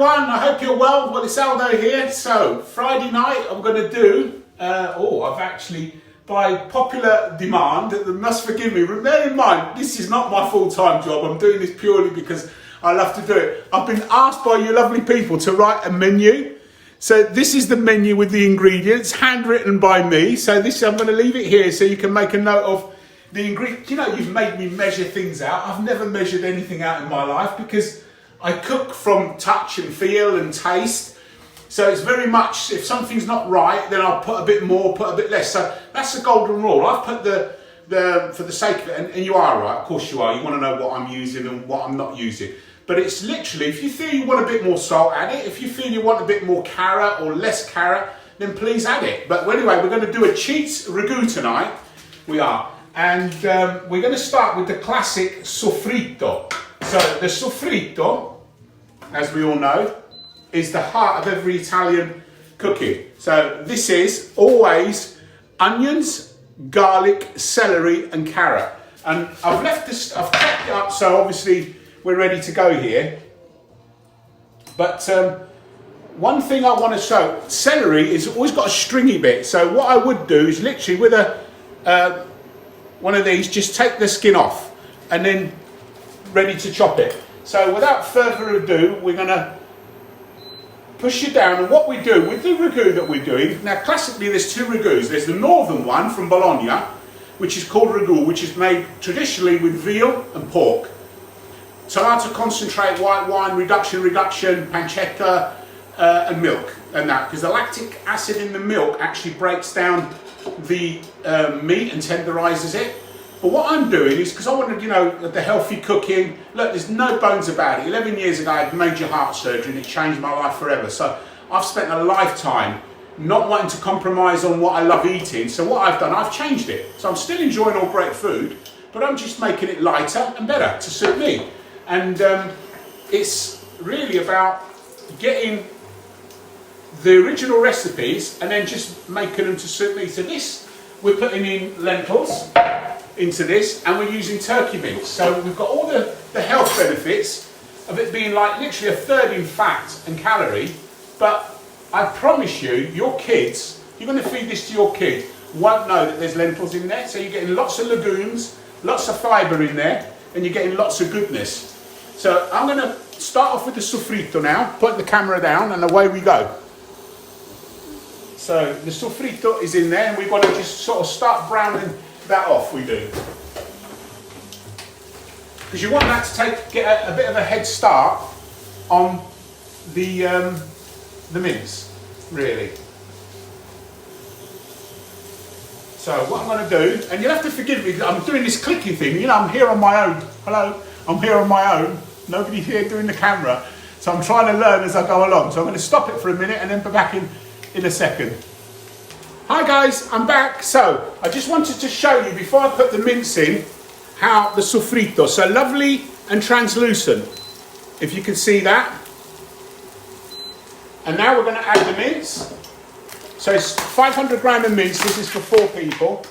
everyone, I hope you're well. Well, it's Aldo here. So, Friday night I'm going to do, I've actually, by popular demand, must forgive me, bear in mind, this is not my full-time job. I'm doing this purely because I love to do it. I've been asked by you lovely people to write a menu. So this is the menu with the ingredients, handwritten by me. So this, I'm going to leave it here so you can make a note of the ingredients. You know, you've made me measure things out. I've never measured anything out in my life because I cook from touch and feel and taste. So it's very much, if something's not right, then I'll put a bit more, put a bit less. So that's the golden rule. I've put for the sake of it, and you are right, of course you are. You want to know what I'm using and what I'm not using. But it's literally, if you feel you want a bit more salt, add it. If you feel you want a bit more carrot or less carrot, then please add it. But anyway, we're going to do a Cheats Ragu tonight. We are. And we're going to start with the classic sofrito. So the sofrito, as we all know, is the heart of every Italian cooking. So this is always onions, garlic, celery and carrot. And I've kept it up, so obviously we're ready to go here. But one thing I want to show, celery is always got a stringy bit. So what I would do is literally with one of these, just take the skin off and then ready to chop it. So without further ado, we're going to push it down. And what we do with the ragu that we're doing, now classically there's two ragus. There's the northern one from Bologna, which is called ragu, which is made traditionally with veal and pork. Tomato concentrate, white wine, reduction, pancetta, and milk, and that, because the lactic acid in the milk actually breaks down the meat and tenderizes it. But what I'm doing is, because I wanted, you know, the healthy cooking. Look, there's no bones about it. 11 years ago, I had major heart surgery, and it changed my life forever. So I've spent a lifetime not wanting to compromise on what I love eating. So what I've done, I've changed it. So I'm still enjoying all great food, but I'm just making it lighter and better to suit me. And it's really about getting the original recipes and then just making them to suit me. So this, we're putting in lentils into this, and we're using turkey mince. So we've got all the health benefits of it being like literally a third in fat and calorie. But I promise you, your kids, you're going to feed this to your kid, won't know that there's lentils in there. So you're getting lots of legumes, lots of fibre in there, and you're getting lots of goodness. So I'm going to start off with the sofrito now, put the camera down, and away we go. So the sofrito is in there, and we've got to just sort of start browning that off, we do. Because you want that to get a bit of a head start on the mince, really. So what I'm going to do, and you'll have to forgive me, I'm doing this clicking thing, you know, I'm here on my own. Hello, I'm here on my own. Nobody here doing the camera. So I'm trying to learn as I go along. So I'm going to stop it for a minute and then be back in a second. Hi guys, I'm back. So I just wanted to show you, before I put the mince in, how the sofrito, so lovely and translucent, if you can see that. And now we're going to add the mince. So it's 500 grams of mince. This is for 4 people.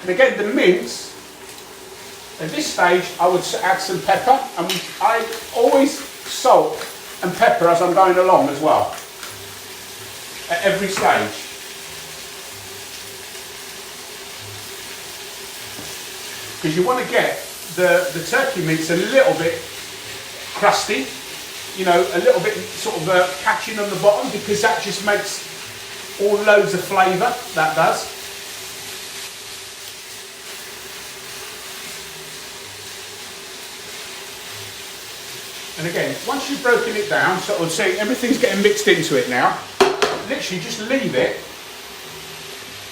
And again, the mince, at this stage, I would add some pepper. And I always salt and pepper as I'm going along as well, at every stage. Because you want to get the turkey mince a little bit crusty, you know, a little bit sort of catching on the bottom, because that just makes all loads of flavour, that does. And again, once you've broken it down, so I'll say everything's getting mixed into it now, literally just leave it,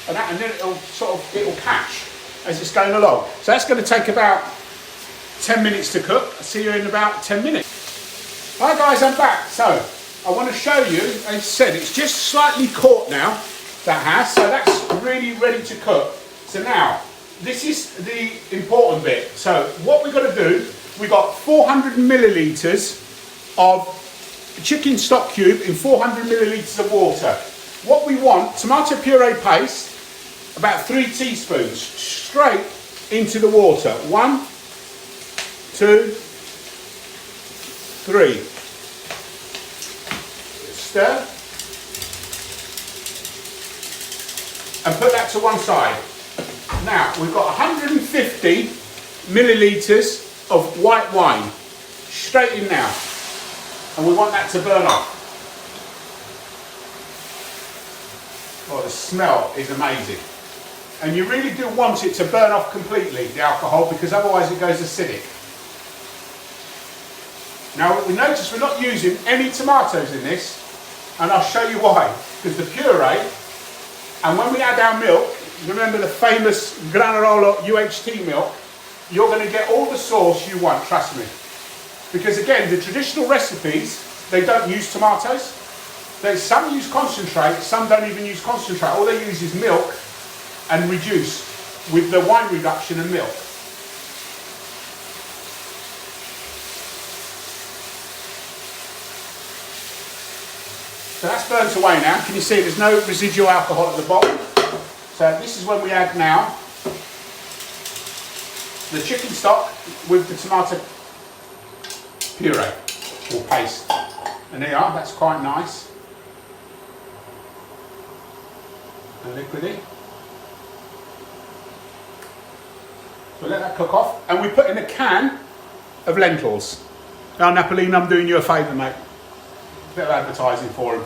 and then it'll catch as it's going along. So that's going to take about 10 minutes to cook. I'll see you in about 10 minutes. Hi guys, I'm back. So I want to show you, as I said, it's just slightly caught now, that has, so that's really ready to cook. So now, this is the important bit. So what we're going to do, we got 400 millilitres of chicken stock cube in 400 millilitres of water. What we want, tomato puree paste, about 3 teaspoons, straight into the water. 1, 2, 3. Stir. And put that to one side. Now, we've got 150 millilitres of white wine. Straight in now. And we want that to burn off. Oh, the smell is amazing. And you really do want it to burn off completely, the alcohol, because otherwise it goes acidic. Now, we notice we're not using any tomatoes in this, and I'll show you why. Because the puree, and when we add our milk, remember the famous Granarola UHT milk, you're going to get all the sauce you want, trust me. Because again, the traditional recipes, they don't use tomatoes. Some use concentrate, some don't even use concentrate. All they use is milk and reduce with the wine reduction and milk. So that's burnt away now. Can you see there's no residual alcohol at the bottom? So this is when we add now the chicken stock with the tomato puree or paste. And there you are, that's quite nice. And liquidy. So let that cook off, and we put in a can of lentils. Now Napoleon, I'm doing you a favour, mate. A bit of advertising for them.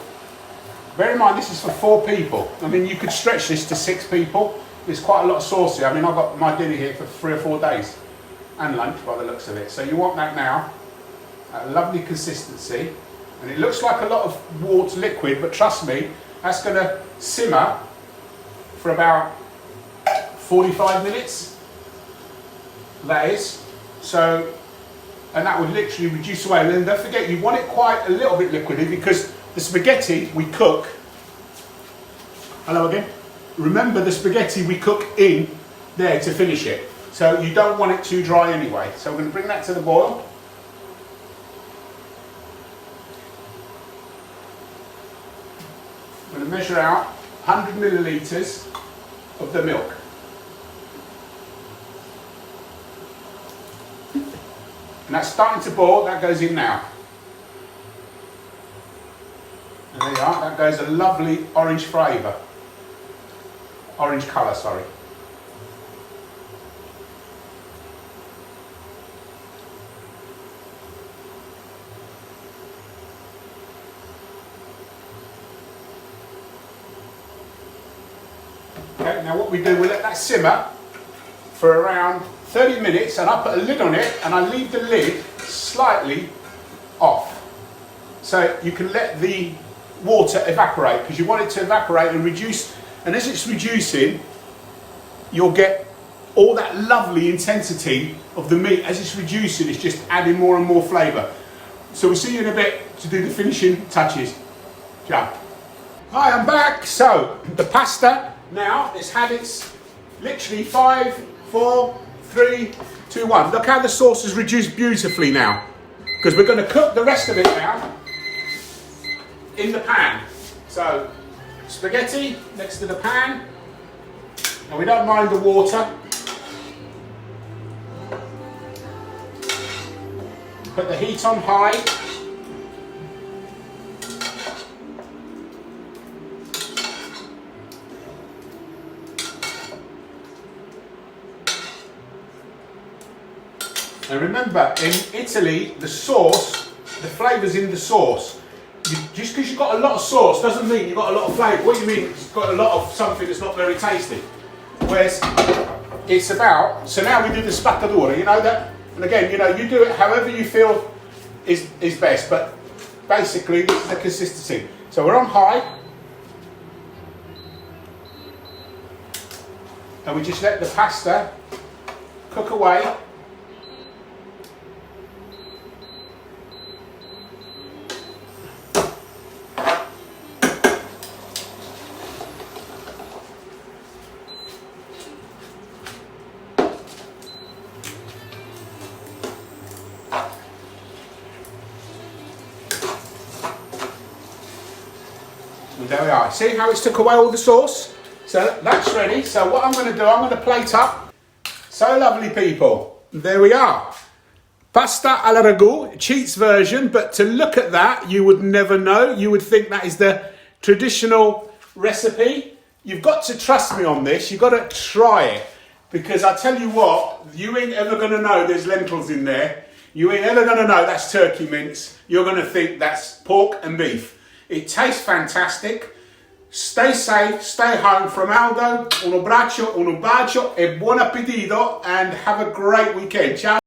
Bear in mind, this is for 4 people. I mean, you could stretch this to 6 people. There's quite a lot of sauce here. I mean, I've got my dinner here for 3 or 4 days. And lunch, by the looks of it. So you want that now. A lovely consistency. And it looks like a lot of water liquid, but trust me, that's going to simmer for about 45 minutes. That is. So, and that would literally reduce away. And then don't forget, you want it quite a little bit liquidy, because the spaghetti we cook. Hello again. Remember, the spaghetti we cook in there to finish it. So you don't want it too dry anyway. So we're going to bring that to the boil. I'm going to measure out 100 millilitres of the milk. And that's starting to boil, that goes in now. And there you are, that goes a lovely orange flavour. Orange colour, sorry. Okay, now what we do, we let that simmer for around 30 minutes, and I put a lid on it, and I leave the lid slightly off. So you can let the water evaporate, because you want it to evaporate and reduce, and as it's reducing, you'll get all that lovely intensity of the meat. As it's reducing, it's just adding more and more flavour. So we'll see you in a bit to do the finishing touches. Ciao. Hi, I'm back. So the pasta now, it's had its literally 5, 4, 3, 2, 1. Look how the sauce has reduced beautifully now, because we're going to cook the rest of it now in the pan. So spaghetti next to the pan, and we don't mind the water. Put the heat on high. And remember, in Italy, the sauce, the flavour's in the sauce. Just because you've got a lot of sauce doesn't mean you've got a lot of flavour. What do you mean it's got a lot of something that's not very tasty? Whereas it's about, so now we do the spaccatura, you know that? And again, you know, you do it however you feel is best, but basically this is the consistency. So we're on high. And we just let the pasta cook away. And there we are. See how it's took away all the sauce? So that's ready. So what I'm going to do, I'm going to plate up So lovely, people. There we are. Pasta alla ragu, Cheats version, but to look at that, you would never know. You would think that is the traditional recipe. You've got to trust me on this. You've got to try it. Because I tell you what, you ain't ever going to know there's lentils in there. You ain't ever going to know that's turkey mince. You're going to think that's pork and beef. It tastes fantastic. Stay safe, stay home. From Aldo, un abbraccio, un bacio e buon appetito, and have a great weekend. Ciao.